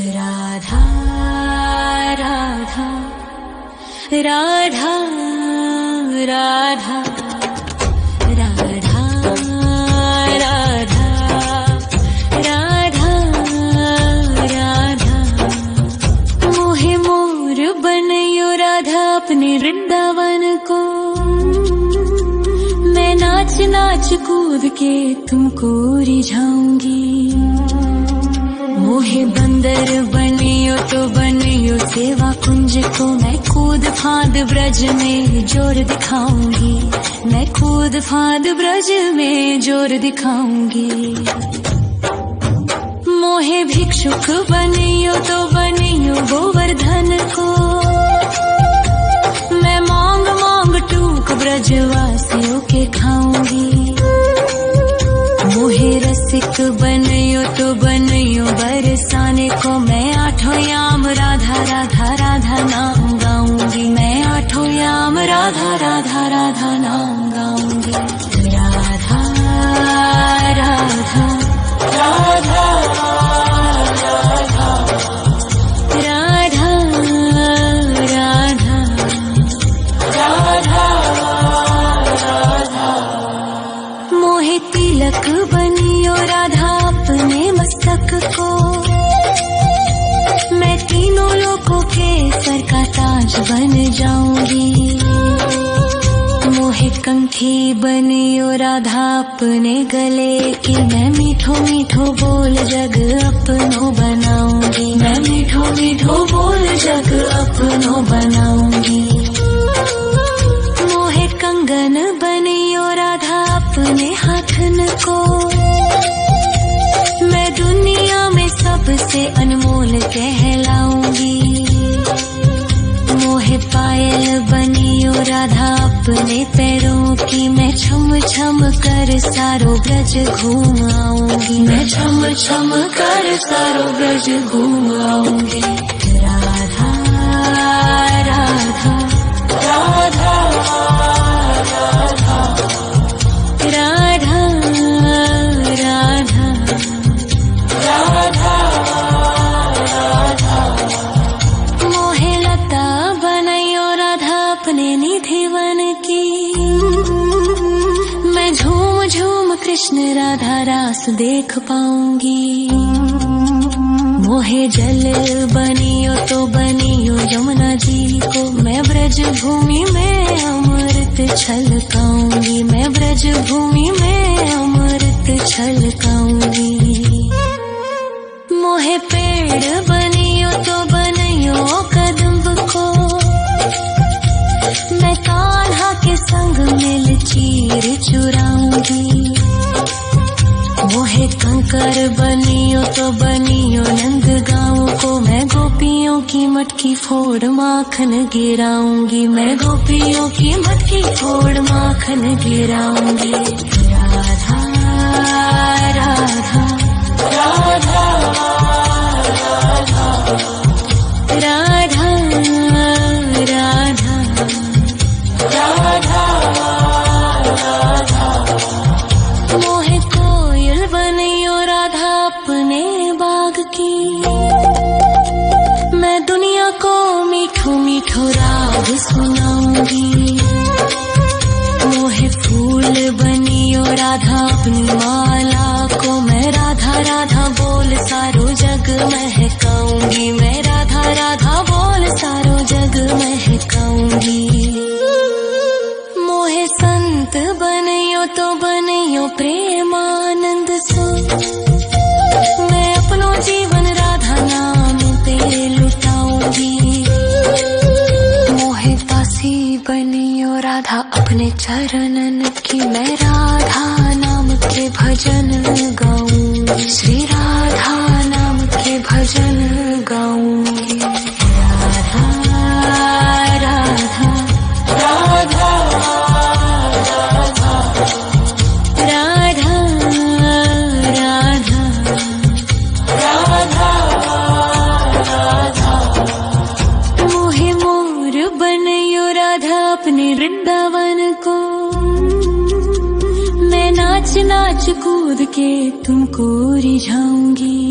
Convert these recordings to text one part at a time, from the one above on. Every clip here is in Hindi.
राधा राधा राधा राधा राधा राधा राधा राधा मोहे मोर बनयो राधा अपने वृंदावन को। मैं नाच नाच कूद के तुमको रिझाऊंगी। मोहे बंदर बनियो तो बनियो सेवा कुंज को। मैं कूद फांद ब्रज में जोर दिखाऊंगी। मैं कूद फांद ब्रज में जोर दिखाऊंगी। मोहे भिक्षुक बनियो तो बनियो गोवर्धन को। मैं मांग मांग टूक ब्रजवासियों के खाऊंगी। मोहे रसिक बनयो तो बनयो बरसाने को। मैं आठों याम राधा राधा राधा नाम गाऊंगी। मैं आठों याम राधा राधा राधा नाम गाऊंगी। राधा राधा राधा राधा राधा राधा राधा। मोहे तिलक बनियो राधा अपने मस्तक को। मैं तीनों लोगों के सर का ताज बन जाऊंगी। मोहे कंठी बनियो राधा अपने गले की। मैं मीठो मीठो बोल जग अपनो बनाऊंगी। मैं मीठो मीठो बोल जग अपनो बनाऊंगी। मोहे कंगन बनियो राधा अपने हाथन को। मैं दुनिया में सबसे अनमोल कहलाऊंगी। मोहे पायल बनियो राधा अपने पैरों की। मैं छम छम कर सारो ब्रज घूम आऊंगी। मैं छम छम कर सारो ब्रज घूम आऊंगी। राधा राधा राधा राधा राधा राधा राधा। मोहे लता बनयो राधा अपने निधि वन की। मैं झूम झूम कृष्ण राधा रास देख पाऊंगी। मोहे जल बनियो तो बनियो यमुना जी को। मैं ब्रज भूमि में अमृत छलकाऊंगी। मैं ब्रज भूमि में अमृत छलकाऊंगी। मोहे पेड़ बनियो तो बनियो कदम्ब को। मैं कान्हा के संग मिल चीर चुराऊंगी। मोहे कंकर बनियो तो बनियो नंद गाँव को। मैं गोपियों की मटकी फोड़ माखन गिराऊंगी। मैं गोपियों की मटकी फोड़ माखन गिराऊंगी। राधा राधा राधा राधा राधा राधा राधा। मोहे कोयल बनियो राधा अपने बाग की। मैं दुनिया को मीठो मीठो राग सुनाऊंगी। मोहे फूल बनियो राधा अपनी माला को। मैं राधा राधा बोल सारो जग महकाऊंगी। मैं राधा राधा बोल सारो जग महकाऊंगी। मोहे संत बनियो तो बनियो प्रेमानंद सो। मैं अपनो जीवन राधा नाम पे लुटाऊंगी। मोहे दासी बनियो राधा अपने चरणन की। मैं राधा नाम के भजन गाऊंगी। श्री राधा नाम के भजन गाऊंगी। राधा राधा राधा राधा राधा राधा राधा। मोहे मोर बनयो राधा अपने वृंदावन को। मैं नाच नाच कूद के तुमको रिझाऊंगी।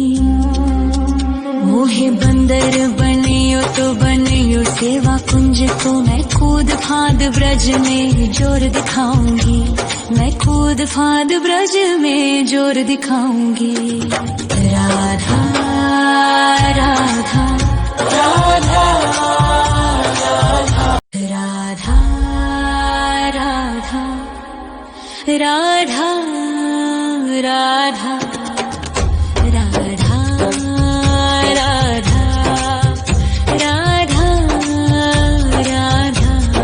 मोहे बंदर बनियो तो बनियो सेवा कुंज को मैं कूद फाद ब्रज में जोर दिखाऊंगी, मैं कूद फाद ब्रज में जोर दिखाऊंगी। राधा राधा राधा राधा राधा राधा राधा राधा राधा राधा राधा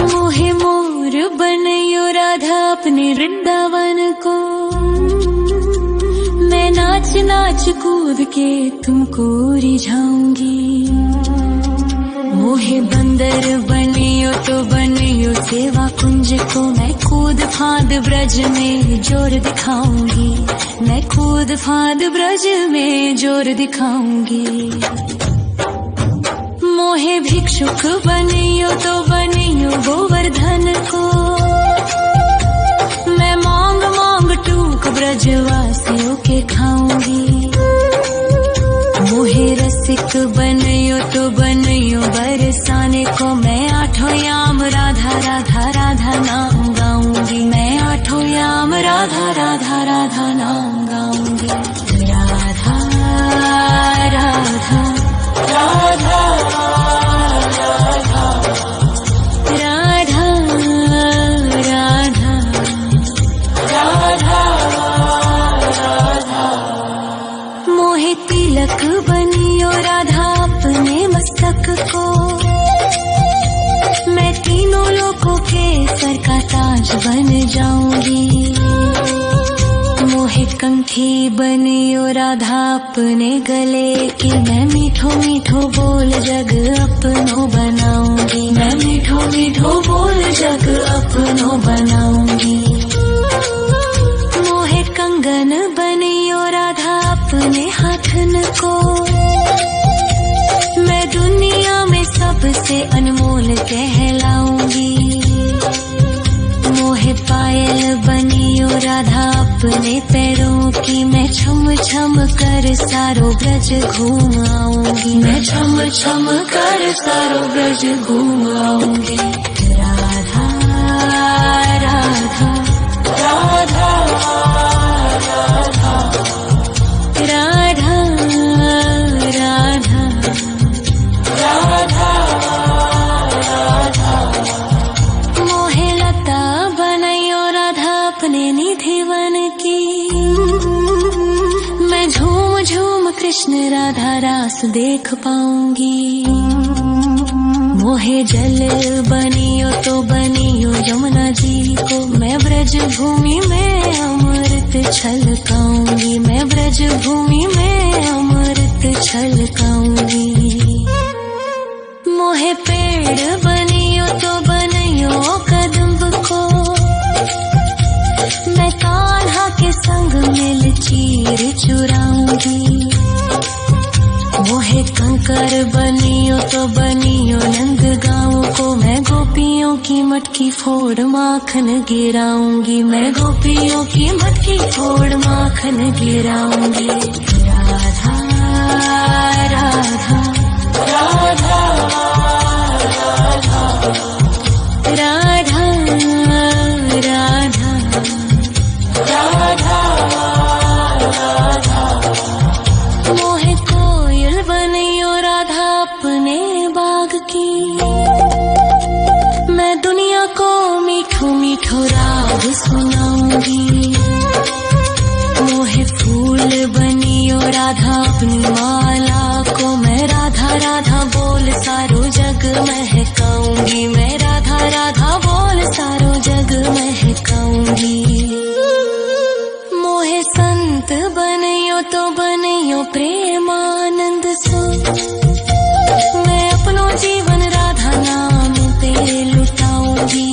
मोहे मोर बनयो राधा अपने वृंदावन को, मैं नाच नाच कूद के तुमको रिझाऊंगी। मोहे बंदर बनियो तो बनियो सेवा कुंज को मैं कूद फाद ब्रज में जोर दिखाऊंगी, मैं कूद फाद ब्रज में जोर दिखाऊंगी। मोहे भिक्षुक बनियो तो बनियो गोवर्धन को, मैं मांग मांग टूक ब्रजवासियों के खाऊंगी। मोहे रसिक बनियो तो बनियो बरसाने को, मैं आठों याम राधा राधा राधा नाम गाऊंगी, मैं आठों याम राधा राधा राधा नाम गाऊंगी। राधा राधा राधा राधा राधा राधा राधा मोहे तिलक बनियो राधा अपने मस्तक को, मैं तीनों लोगों के सर का ताज बन जाऊंगी। मोहे कंठी बनियो राधा अपने गले की, मैं मीठो मीठो बोल जग अपनो बनाऊंगी, मैं मीठो मीठो बोल जग अपनो बनाऊंगी। मोहे कंगन बनियो राधा अपने हाथन को, मैं दुनिया में सबसे अनमोल कहलाऊंगी। मोहे पायल बनियो राधा अपने पैरों की, मैं छम छम कर सारो ब्रज घूम आऊंगी, मैं छम छम कर सारो ब्रज घूम आऊंगी। राधा राधा राधा राधा राधा राधा राधा मोहे लता बनयो राधा अपने निधिवन की, मैं झूम झूम कृष्ण राधा रास देख पाऊंगी। मोहे जल बनियो तो बनियो यमुना जी को, मैं ब्रज भूमि में अमृत छलकाऊंगी, मैं ब्रज भूमि में अमृत छलकाऊंगी। मोहे पेड़ बनियो तो बनियो कदम्ब को, मैं कान्हा के संग मिल चीर चुराऊंगी। मोहे कंकर बनियो तो बनियो नंद गाँव को, मैं गोपियों की मटकी फोड़ माखन गिराऊंगी, मैं गोपियों की मटकी फोड़ माखन गिराऊंगी। राधा राधा राधा राधा राधा राधा राधा मोहे कोयल बनियो राधा अपने बाग की, मैं दुनिया को मीठो मीठो राग सुनाऊंगी। मोहे फूल बनियो राधा अपनी माला को, मैं राधा राधा बोल सारो जग महकाऊंगी, मैं राधा राधा बोल सारो जग महकाऊंगी। मोहे संत बनियो तो बनियो प्रेमानंद सो, मैं अपनो जीवन राधा नाम पे लुटाऊंगी।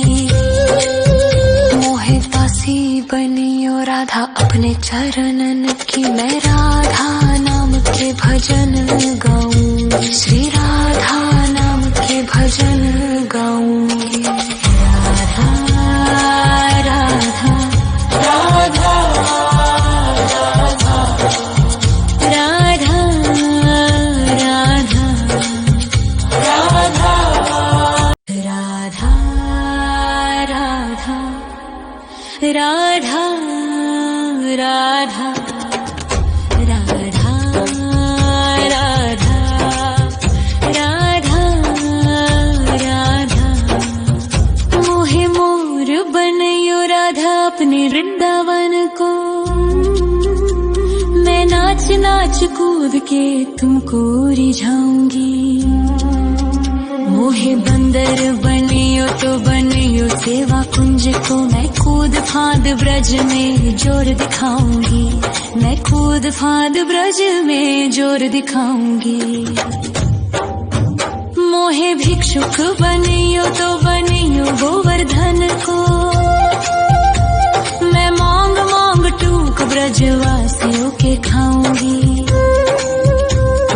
मोहे दासी बनियो राधा अपने चरणन की, मैं राधा नाम के भजन गाऊंगी, श्री राधा नाम के भजन गाऊंगी। राधा राधा राधा राधा राधा नाच कूद के तुमको रिझाऊंगी। मोहे बंदर बनियो तो बनियो सेवा कुंज को, मैं कूद फांद ब्रज में जोर दिखाऊंगी। मैं कूद फांद ब्रज में जोर दिखाऊंगी। मोहे भिक्षुक बनियो तो बनियो गोवर्धन को, मैं मांग मांग टूक ब्रजवासियों के खाऊंगी।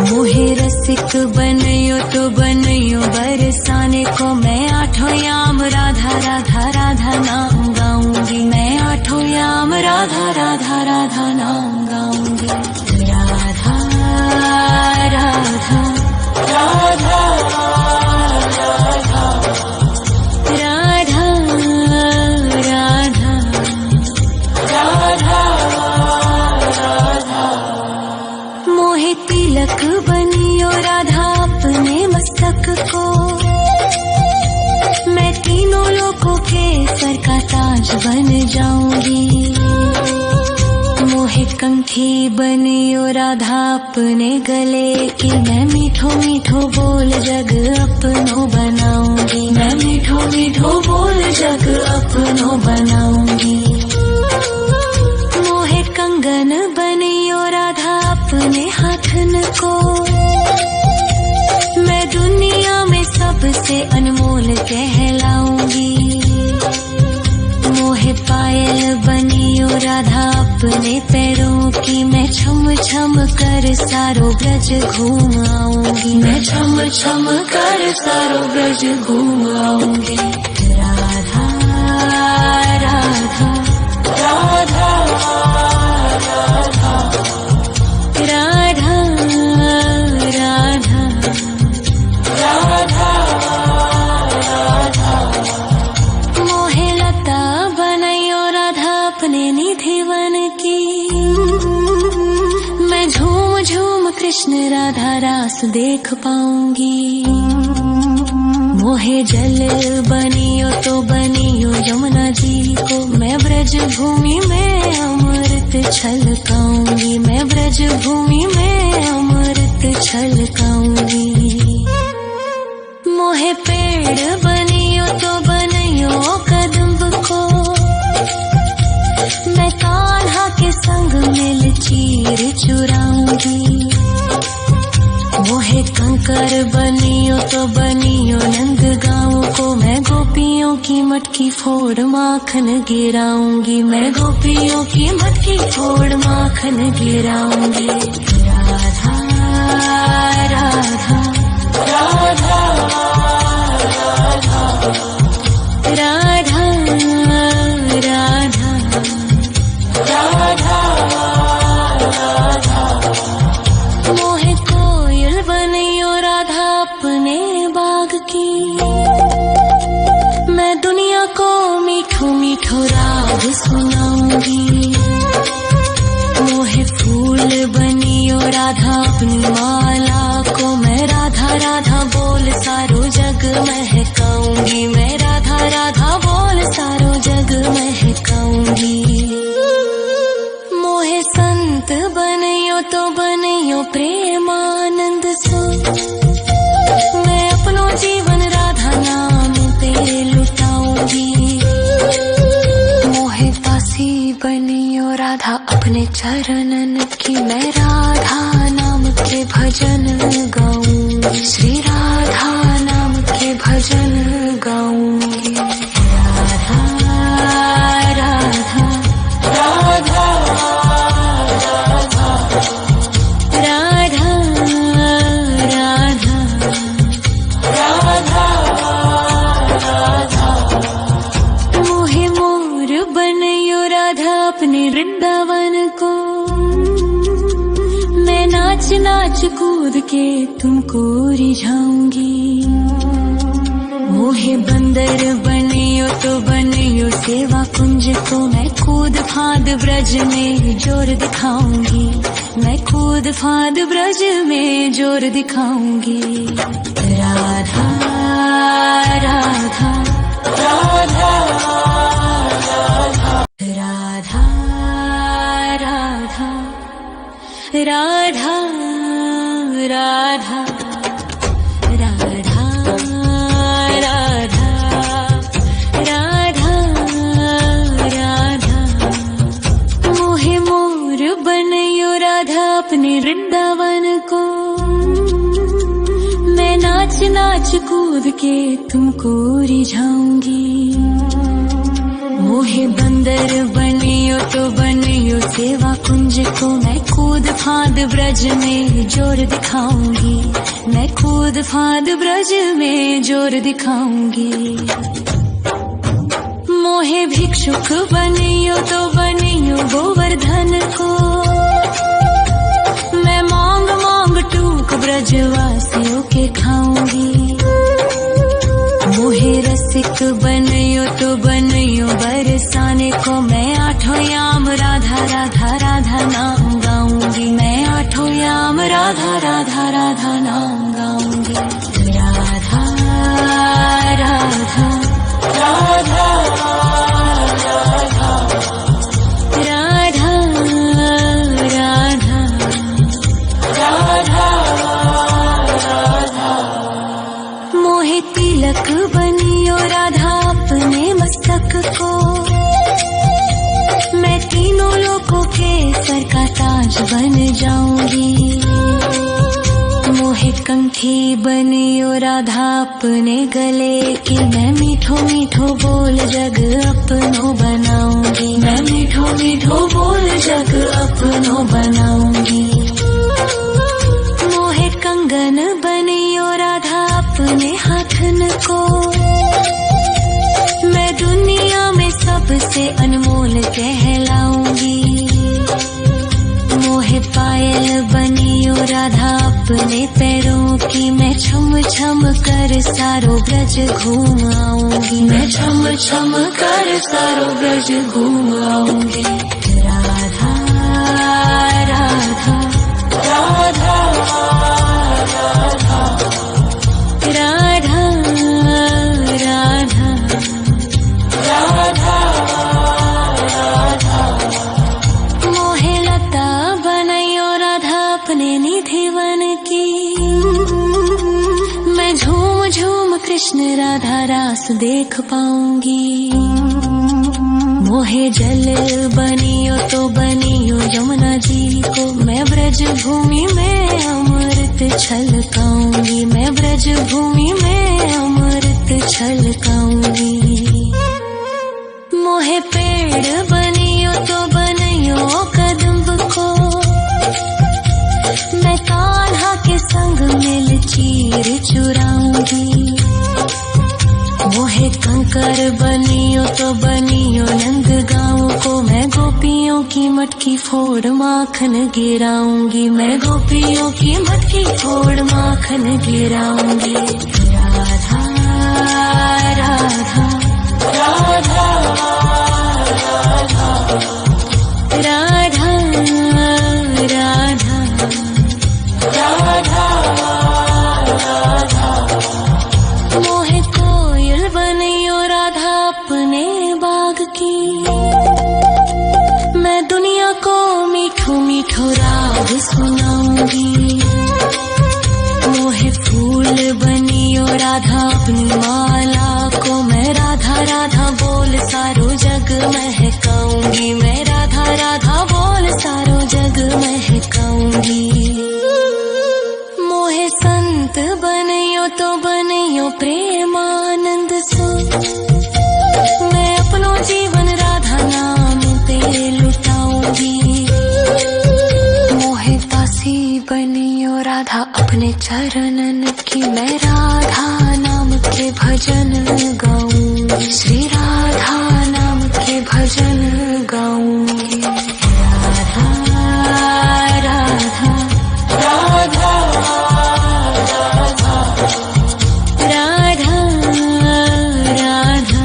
मोहे रसिक बनियो तो बनियो बरसाने को, मैं आठों याम राधा राधा राधा नाम गाऊंगी। मैं आठों याम राधा राधा राधा नाम गाऊंगी। राधा राधा राधा तिलक बनियो राधा अपने मस्तक को, मैं तीनों लोगों के सर का ताज बन जाऊंगी। मोहे कंठी बनियो राधा अपने गले की, मैं मीठो मीठो बोल जग अपनो बनाऊंगी। मैं मीठो मीठो बोल जग अपनो बनाऊंगी। मोहे कंगन बनियो राधा अपने हाथन को, मैं दुनिया में सबसे अनमोल कहलाऊंगी। मोहे पायल बनियो राधा अपने पैरों की, मैं छम छम कर सारो ब्रज घूम आऊंगी। मैं छम छम कर सारो ब्रज घूम आऊंगी। राधा राधा राधा राधा राधा राधा राधा। मोहे लता बनायो राधा अपने निधि वन की, मैं झूम झूम कृष्ण राधा रास देख पाऊंगी। मोहे जल बनियो तो बनियो यमुना जी को, मैं ब्रज भूमि में अमृत छलकाऊंगी। मैं ब्रज भूमि में अमृत छलकाऊंगी। मोहे पेड़ बनियो तो बनियो कदम्ब को, मैं कान्हा के संग मिल चीर चुराऊंगी। मोहे कंकर बनियो तो बनियो नंद गाँव को, मैं गोपियों की मटकी फोड़ माखन गिराऊंगी। मैं गोपियों की मटकी फोड़ माखन गिराऊंगी। राधा राधा राधा राधा राधा राधा राधा। मोहे कोयल बनियो राधा अपने बाग की, मैं दुनिया को मीठो मीठो राग सुनाऊंगी। मोहे फूल बनियो राधा अपनी माला को, मैं राधा राधा बोल सारो जग महकाऊंगी। मैं राधा राधा बोल सारो जग महकाऊंगी। मोहे संत बनियो तो बनियो प्रेमानंद सो, मैं अपनो जीवन राधा नाम पे लुटाऊंगी। मोहे दासी बनियो राधा अपने चरणन की, मैं राधा नाम के भजन गाऊंगी। श्री राधा नाम के भजन गाऊंगी। राधा राधा राधा राधा राधा राधा राधा। मोहे मोर बनियो राधा अपने वृंदावन को, मैं नाच नाच कूद के तुमको रिझाऊंगी। मोहे बंदर बनियो तो बनियो सेवा कुंज को, मैं कूद फांद ब्रज में जोर दिखाऊंगी। मैं कूद फांद ब्रज में जोर दिखाऊंगी। राधा राधा राधा राधा राधा राधा राधा राधा राधा राधा राधा मोहे मोर बनयो राधा अपने वृंदावन को। मैं नाच नाच कूद के तुमको रिझाऊंगी। मोहे बंदर बनियो तो बनियो सेवा कुंज को। मैं कूद फांद ब्रज में जोर दिखाऊंगी। मैं कूद फांद ब्रज में जोर दिखाऊंगी। मोहे भिक्षुक बनियो तो बनियो गोवर्धन को। मैं मांग मांग टूक ब्रजवासियों के खाऊंगी। मोहे रसिक बनयो तो बनयो बरसाने को। मैं आठों याम राधा राधा राधा नाम गाऊंगी। मैं आठों याम राधा राधा राधा नाम गाऊंगी। राधा राधा राधा राधा राधा राधा राधा राधा मोहे तिलक बनियो राधा अपने मस्तक को। मैं तीनों लोगों के सर का ताज बन जाऊंगी। मोहे कंठी बनियो राधा अपने गले की। मैं मीठो मीठो बोल जग अपनो बनाऊंगी। मैं मीठो मीठो बोल जग अपनो बनाऊंगी। मोहे कंगन बनियो राधा अपने हाथन को। मैं दुनिया में सबसे अनमोल कहलाऊंगी। मोहे पायल बनियो राधा अपने पैरों की। मैं छम छम कर सारो ब्रज घूम आऊंगी। मैं छम छम कर सारो ब्रज घूम आऊंगी। राधा राधा राधा राधा राधा राधा राधा राधा मोहे लता बनयो राधा अपने निधि वन की। मैं झूम झूम कृष्ण राधा रास देख पाऊंगी। मोहे जल बनियो तो बनियो यमुना जी को। मैं ब्रज भूमि में अमृत छलकाऊंगी। मैं ब्रज भूमि में अमृत छलकाऊंगी। मोहे पेड़ बनियो तो बनियो कदम्ब को। मैं कान्हा के संग मिल चीर चुराऊंगी। मोहे कंकर बनियो तो बनियो नंद गाँव को। मैं गोपियों की मटकी फोड़ माखन गिराऊंगी। मैं गोपियों की मटकी फोड़ माखन गिराऊंगी। राधा राधा राधा राधा राधा राधा राधा राधा मोहे कोयल बनियो राधा अपने बाग की। मैं दुनिया को मीठो मीठो राग सुनाऊंगी। मोहे फूल बनियो राधा अपनी माला को। मैं राधा राधा बोल सारो जग महकाऊंगी। मैं राधा राधा बोल सारो जग महकाऊंगी। मोहे संत बनियो तो बनियो प्रेमानंद सो। मैं अपनो जीवन राधा नाम पे लुटाऊंगी। मोहे दासी बनियो राधा अपने चरणन की। मैं राधा नाम के भजन गाऊंगी। श्री राधा नाम के भजन गाऊंगी। राधा राधा राधा राधा राधा राधा राधा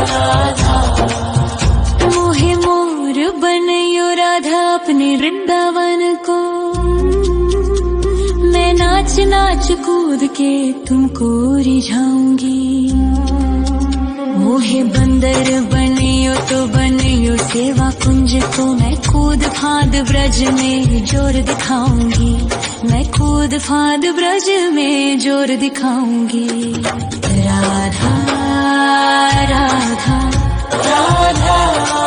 राधा मोहे मोर बनयो राधा अपने वृंदावन को। मैं नाच नाच कूद के तुमको रिझाऊंगी। मोहे बंदर बने बनियो तो बनियो सेवा कुंज को मैं कूद फांद ब्रज में जोर दिखाऊंगी, मैं कूद फांद ब्रज में जोर दिखाऊंगी। राधा राधा राधा